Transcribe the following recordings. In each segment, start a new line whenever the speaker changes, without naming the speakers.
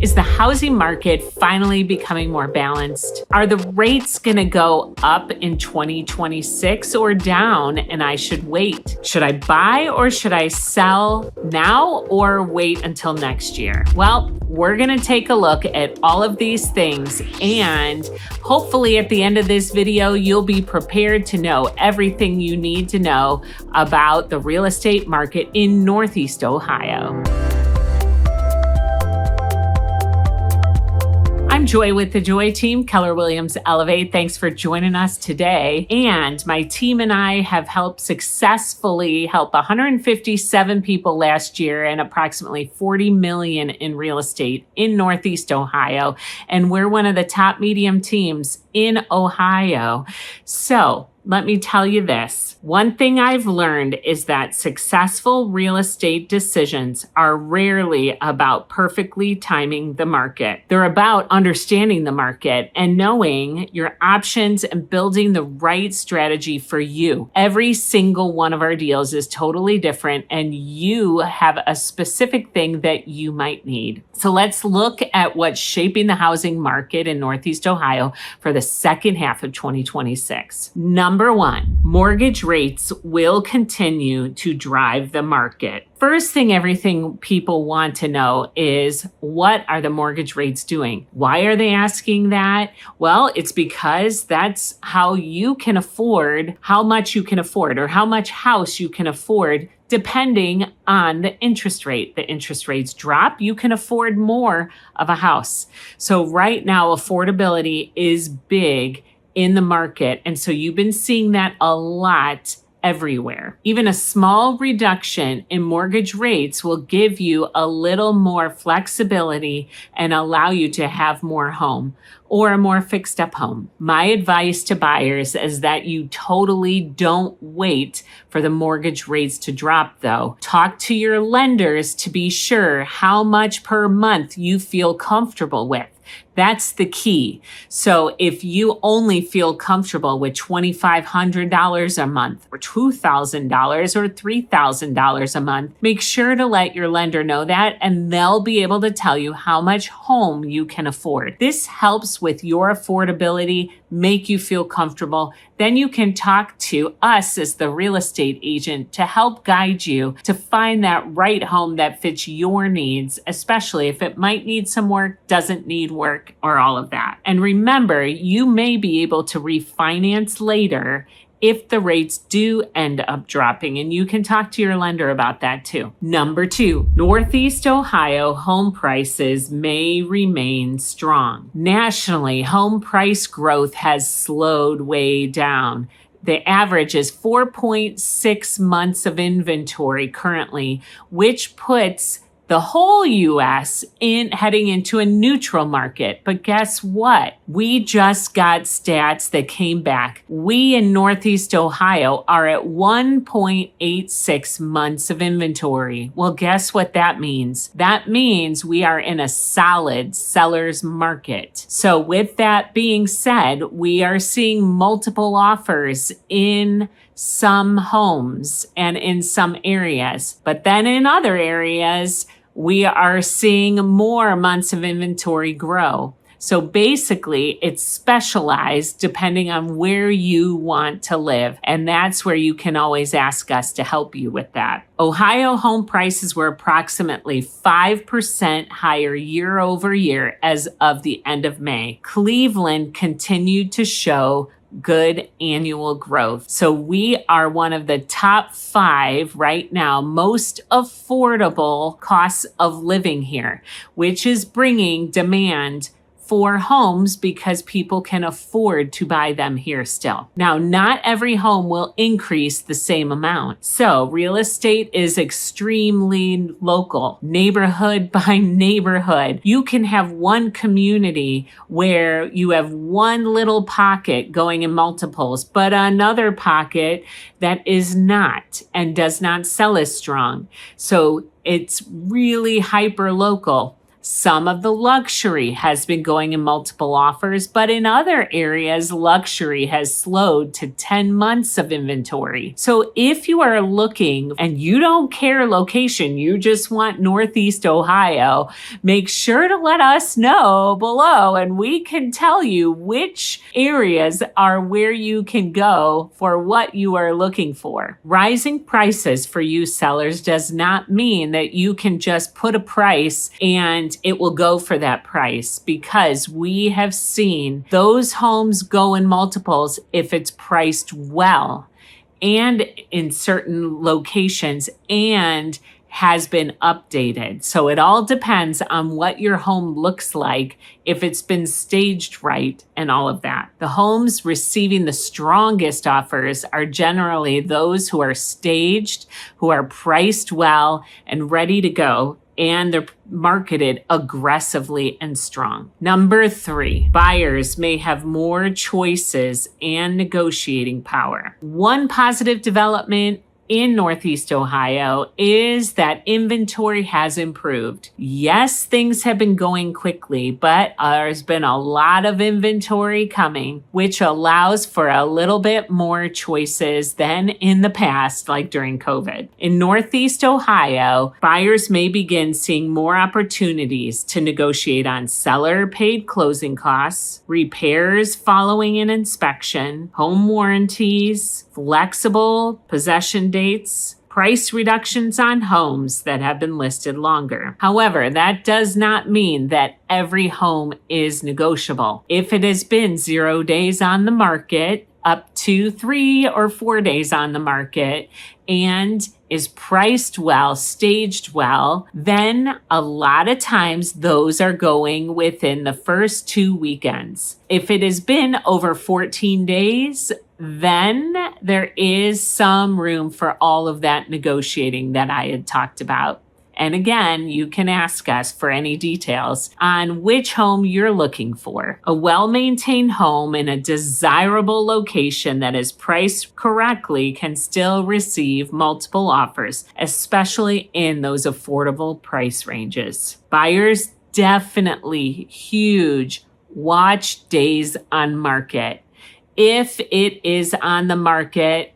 Is the housing market finally becoming more balanced? Are the rates going to go up in 2026 or down and I should wait? Should I buy or should I sell now or wait until next year? Well, we're going to take a look at all of these things, and hopefully at the end of this video, you'll be prepared to know everything you need to know about the real estate market in Northeast Ohio. I'm Joy with the Joy team, Keller Williams Elevate. Thanks for joining us today. And my team and I have successfully helped 157 people last year and approximately 40 million in real estate in Northeast Ohio. And we're one of the top medium teams in Ohio. So let me tell you this. One thing I've learned is that successful real estate decisions are rarely about perfectly timing the market. They're about understanding the market and knowing your options and building the right strategy for you. Every single one of our deals is totally different, and you have a specific thing that you might need. So let's look at what's shaping the housing market in Northeast Ohio for the second half of 2026. Number one, mortgage rates will continue to drive the market. First thing everything people want to know is, what are the mortgage rates doing? Why are they asking that? Well, it's because that's how you can afford, how much you can afford, or how much house you can afford, depending on the interest rate. The interest rates drop, you can afford more of a house. So right now, affordability is big in the market. And so you've been seeing that a lot everywhere. Even a small reduction in mortgage rates will give you a little more flexibility and allow you to have more home or a more fixed up home. My advice to buyers is that you totally don't wait for the mortgage rates to drop though. Talk to your lenders to be sure how much per month you feel comfortable with. That's the key. So if you only feel comfortable with $2,500 a month or $2,000 or $3,000 a month, make sure to let your lender know that, and they'll be able to tell you how much home you can afford. This helps with your affordability, make you feel comfortable. Then you can talk to us as the real estate agent to help guide you to find that right home that fits your needs, especially if it might need some work, doesn't need work, or all of that. And remember, you may be able to refinance later if the rates do end up dropping, and you can talk to your lender about that too. Number two, Northeast Ohio home prices may remain strong. Nationally, home price growth has slowed way down. The average is 4.6 months of inventory currently, which puts the whole U.S. heading into a neutral market. But guess what? We just got stats that came back. We in Northeast Ohio are at 1.86 months of inventory. Well, guess what that means? That means we are in a solid seller's market. So with that being said, we are seeing multiple offers in some homes and in some areas. But then in other areas, we are seeing more months of inventory grow. So basically, it's specialized depending on where you want to live. And that's where you can always ask us to help you with that. Ohio home prices were approximately 5% higher year over year as of the end of May. Cleveland continued to show good annual growth. So we are one of the top 5 right now, most affordable costs of living here, which is bringing demand for homes because people can afford to buy them here still. Now, not every home will increase the same amount. So real estate is extremely local, neighborhood by neighborhood. You can have one community where you have one little pocket going in multiples, but another pocket that is not and does not sell as strong. So it's really hyper local. Some of the luxury has been going in multiple offers, but in other areas, luxury has slowed to 10 months of inventory. So if you are looking and you don't care location, you just want Northeast Ohio, make sure to let us know below and we can tell you which areas are where you can go for what you are looking for. Rising prices for you sellers does not mean that you can just put a price and it will go for that price, because we have seen those homes go in multiples if it's priced well and in certain locations and has been updated. So it all depends on what your home looks like, if it's been staged right and all of that. The homes receiving the strongest offers are generally those who are staged, who are priced well and ready to go, and they're marketed aggressively and strong. Number 3, buyers may have more choices and negotiating power. One positive development in Northeast Ohio is that inventory has improved. Yes, things have been going quickly, but there's been a lot of inventory coming, which allows for a little bit more choices than in the past, like during COVID. In Northeast Ohio, buyers may begin seeing more opportunities to negotiate on seller-paid closing costs, repairs following an inspection, home warranties, flexible possession dates, price reductions on homes that have been listed longer. However, that does not mean that every home is negotiable. If it has been 0 days on the market, up to 3 or 4 days on the market, and is priced well, staged well, then a lot of times those are going within the first 2 weekends. If it has been over 14 days, then there is some room for all of that negotiating that I had talked about. And again, you can ask us for any details on which home you're looking for. A well-maintained home in a desirable location that is priced correctly can still receive multiple offers, especially in those affordable price ranges. Buyers definitely huge watch days on market. If it is on the market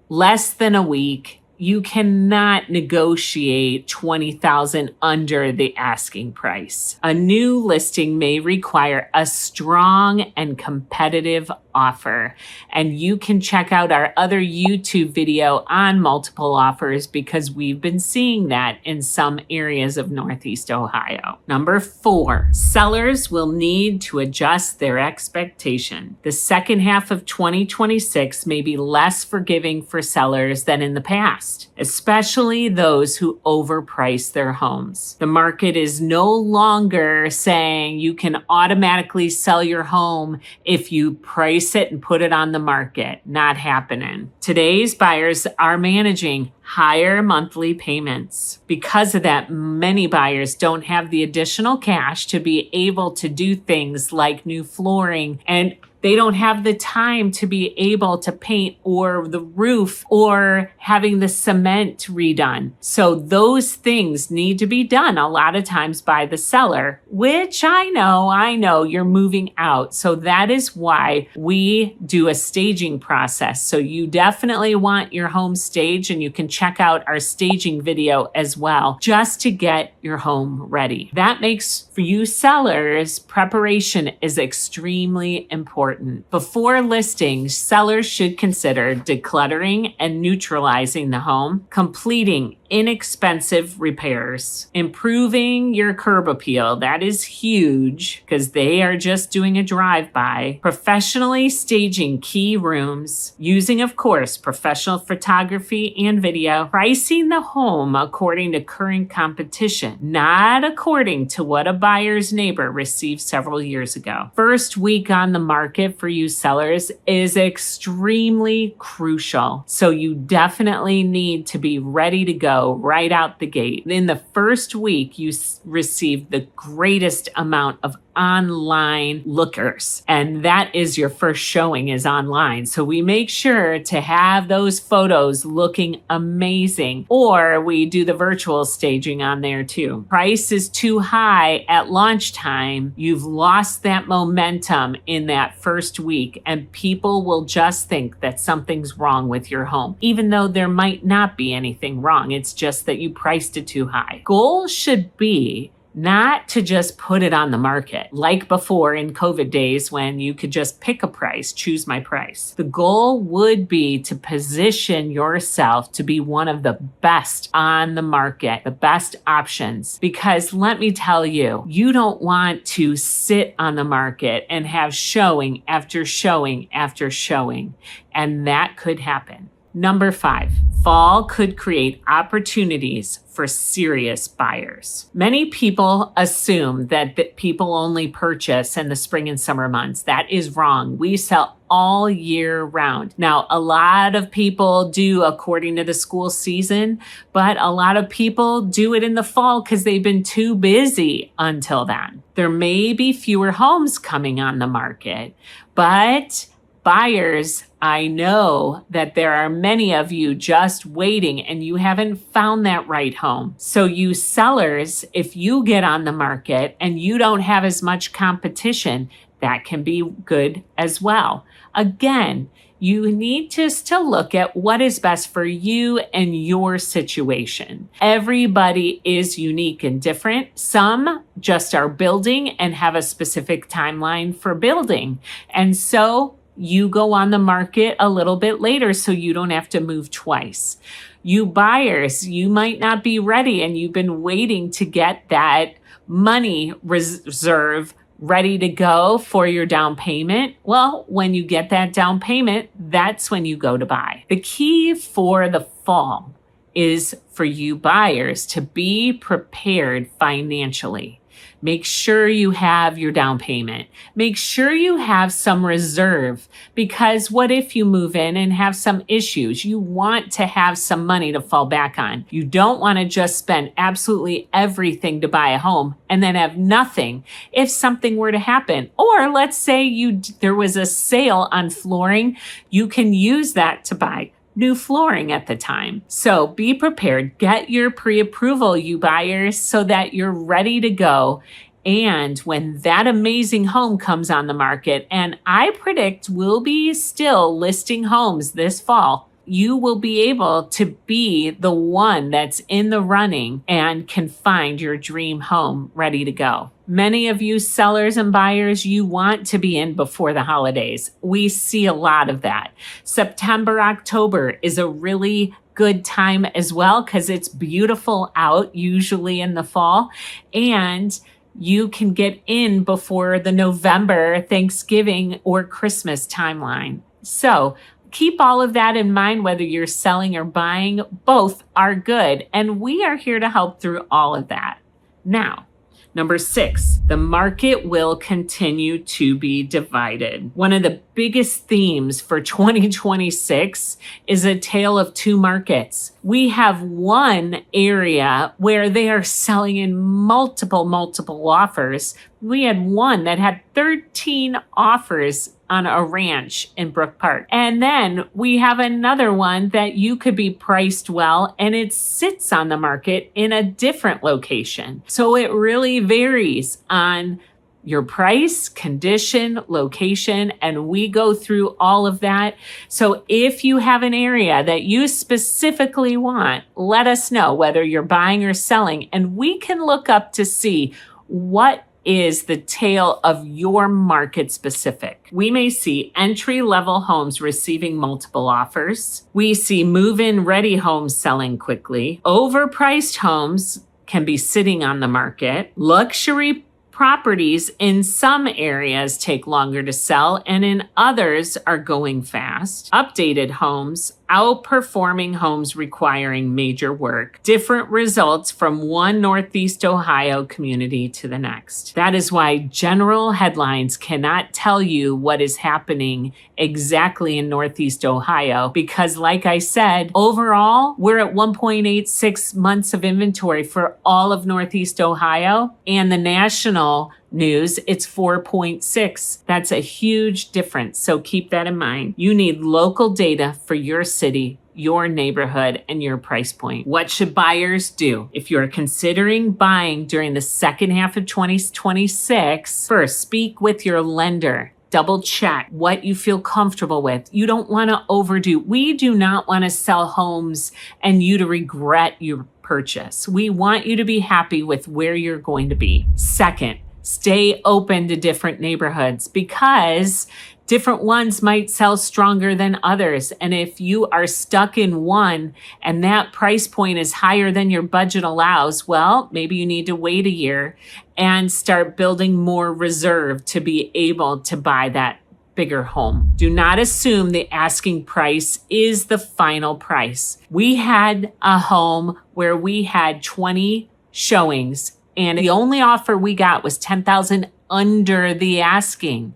less than a week, you cannot negotiate $20,000 under the asking price. A new listing may require a strong and competitive offer. And you can check out our other YouTube video on multiple offers, because we've been seeing that in some areas of Northeast Ohio. Number 4, sellers will need to adjust their expectation. The second half of 2026 may be less forgiving for sellers than in the past, especially those who overprice their homes. The market is no longer saying you can automatically sell your home if you price it and put it on the market. Not happening. Today's buyers are managing higher monthly payments. Because of that, many buyers don't have the additional cash to be able to do things like new flooring, and they don't have the time to be able to paint or the roof or having the cement redone. So those things need to be done a lot of times by the seller, which I know you're moving out. So that is why we do a staging process. So you definitely want your home staged, and you can check out our staging video as well, just to get your home ready. That makes, for you sellers, preparation is extremely important. Before listing, sellers should consider decluttering and neutralizing the home, completing inexpensive repairs, improving your curb appeal. That is huge, because they are just doing a drive-by, professionally staging key rooms, using, of course, professional photography and video, pricing the home according to current competition, not according to what a buyer's neighbor received several years ago. First week on the market for you sellers is extremely crucial. So you definitely need to be ready to go right out the gate. In the first week, you receive the greatest amount of online lookers, and that is your first showing is online. So we make sure to have those photos looking amazing amazing. Or we do the virtual staging on there too. Price is too high at launch time. You've lost that momentum in that first week, and people will just think that something's wrong with your home, even though there might not be anything wrong. It's just that you priced it too high. Goal should be not to just put it on the market like before in COVID days when you could just pick a price, choose my price. The goal would be to position yourself to be one of the best on the market, the best options. Because let me tell you, you don't want to sit on the market and have showing after showing after showing, and that could happen. Number 5, fall could create opportunities for serious buyers. Many people assume that people only purchase in the spring and summer months. That is wrong. We sell all year round. Now, a lot of people do according to the school season, but a lot of people do it in the fall because they've been too busy until then. There may be fewer homes coming on the market, but buyers, I know that there are many of you just waiting and you haven't found that right home. So you sellers, if you get on the market and you don't have as much competition, that can be good as well. Again, you need just to look at what is best for you and your situation. Everybody is unique and different. Some just are building and have a specific timeline for building. And so you go on the market a little bit later so you don't have to move twice. You buyers, you might not be ready and you've been waiting to get that money reserve ready to go for your down payment. Well, when you get that down payment, that's when you go to buy. The key for the fall is for you buyers to be prepared financially. Make sure you have your down payment. Make sure you have some reserve, because what if you move in and have some issues? You want to have some money to fall back on. You don't want to just spend absolutely everything to buy a home and then have nothing if something were to happen. Or let's say there was a sale on flooring. You can use that to buy new flooring at the time. So be prepared. Get your pre-approval, you buyers, so that you're ready to go. And when that amazing home comes on the market, and I predict we'll be still listing homes this fall, you will be able to be the one that's in the running and can find your dream home ready to go. Many of you sellers and buyers, you want to be in before the holidays. We see a lot of that. September, October is a really good time as well because it's beautiful out, usually in the fall, and you can get in before the November, Thanksgiving, or Christmas timeline. So keep all of that in mind, whether you're selling or buying, both are good. And we are here to help through all of that. Now, number 6, the market will continue to be divided. One of the biggest themes for 2026 is a tale of two markets. We have one area where they are selling in multiple offers. We had one that had 13 offers on a ranch in Brook Park. And then we have another one that you could be priced well, and it sits on the market in a different location. So it really varies on your price, condition, location, and we go through all of that. So if you have an area that you specifically want, let us know whether you're buying or selling, and we can look up to see what is the tale of your market specific. We may see entry-level homes receiving multiple offers. We see move-in ready homes selling quickly. Overpriced homes can be sitting on the market. Luxury properties in some areas take longer to sell, and in others are going fast. Updated homes outperforming homes requiring major work. Different results from one Northeast Ohio community to the next. That is why general headlines cannot tell you what is happening exactly in Northeast Ohio, because like I said, overall, we're at 1.86 months of inventory for all of Northeast Ohio, and the national news, it's 4.6. That's a huge difference. So keep that in mind. You need local data for your city, your neighborhood and your price point. What should buyers do? If you're considering buying during the second half of 2026, first, speak with your lender. Double check what you feel comfortable with. You don't want to overdo. We do not want to sell homes and you to regret your purchase. We want you to be happy with where you're going to be. Second, stay open to different neighborhoods because different ones might sell stronger than others. And if you are stuck in one and that price point is higher than your budget allows, well, maybe you need to wait a year and start building more reserve to be able to buy that bigger home. Do not assume the asking price is the final price. We had a home where we had 20 showings and the only offer we got was $10,000 under the asking.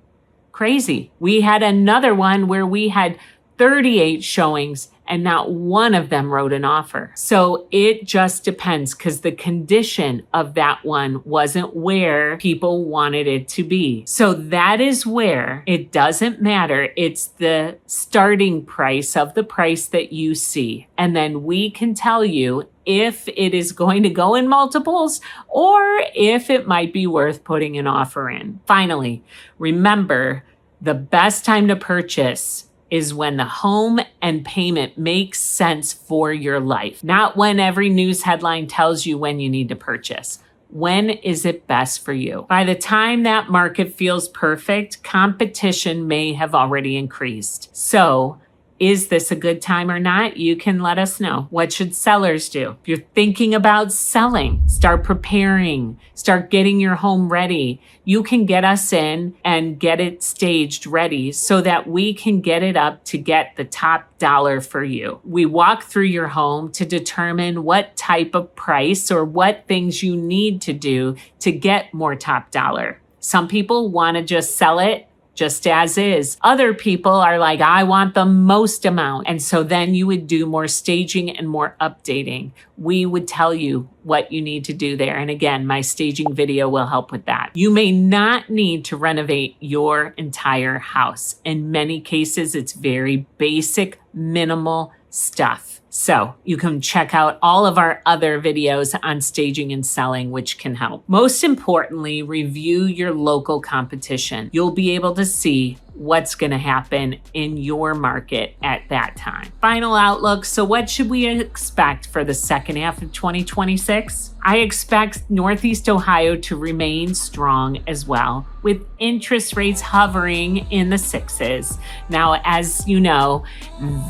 Crazy. We had another one where we had 38 showings and not one of them wrote an offer. So it just depends because the condition of that one wasn't where people wanted it to be. So that is where it doesn't matter. It's the starting price of the price that you see. And then we can tell you if it is going to go in multiples or if it might be worth putting an offer in. Finally, remember, the best time to purchase is when the home and payment makes sense for your life, not when every news headline tells you when you need to purchase. When is it best for you? By the time that market feels perfect, competition may have already increased. So, is this a good time or not? You can let us know. What should sellers do? If you're thinking about selling, start preparing, start getting your home ready. You can get us in and get it staged ready so that we can get it up to get the top dollar for you. We walk through your home to determine what type of price or what things you need to do to get more top dollar. Some people want to just sell it just as is. Other people are like, I want the most amount. And so then you would do more staging and more updating. We would tell you what you need to do there. And again, my staging video will help with that. You may not need to renovate your entire house. In many cases, it's very basic, minimal stuff. So you can check out all of our other videos on staging and selling, which can help. Most importantly, review your local competition. You'll be able to see what's going to happen in your market at that time. Final outlook. So what should we expect for the second half of 2026? I expect Northeast Ohio to remain strong as well, with interest rates hovering in the 6s. Now, as you know,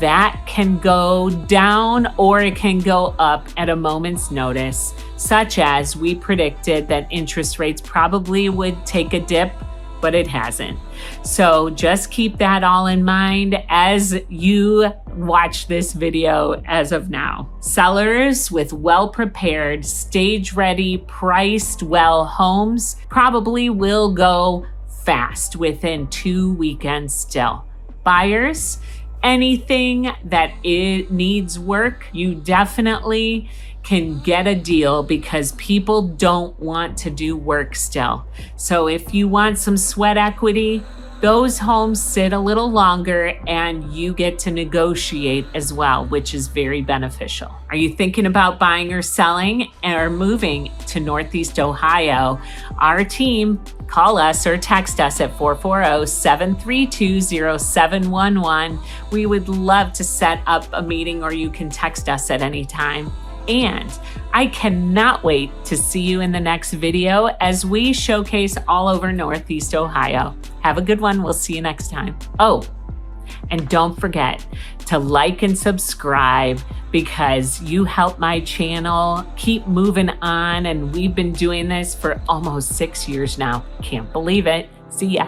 that can go down or it can go up at a moment's notice, such as we predicted that interest rates probably would take a dip, but it hasn't. So just keep that all in mind as you watch this video as of now. Sellers with well-prepared, stage-ready, priced well homes probably will go fast within 2 weekends still. Buyers, anything that it needs work, you definitely can get a deal because people don't want to do work still. So if you want some sweat equity, those homes sit a little longer and you get to negotiate as well, which is very beneficial. Are you thinking about buying or selling or moving to Northeast Ohio? Our team, call us or text us at 440-732-0711. We would love to set up a meeting or you can text us at any time. And I cannot wait to see you in the next video as we showcase all over Northeast Ohio. Have a good one. We'll see you next time. Oh, and don't forget to like and subscribe because you help my channel keep moving on. And we've been doing this for almost 6 years now. Can't believe it. See ya.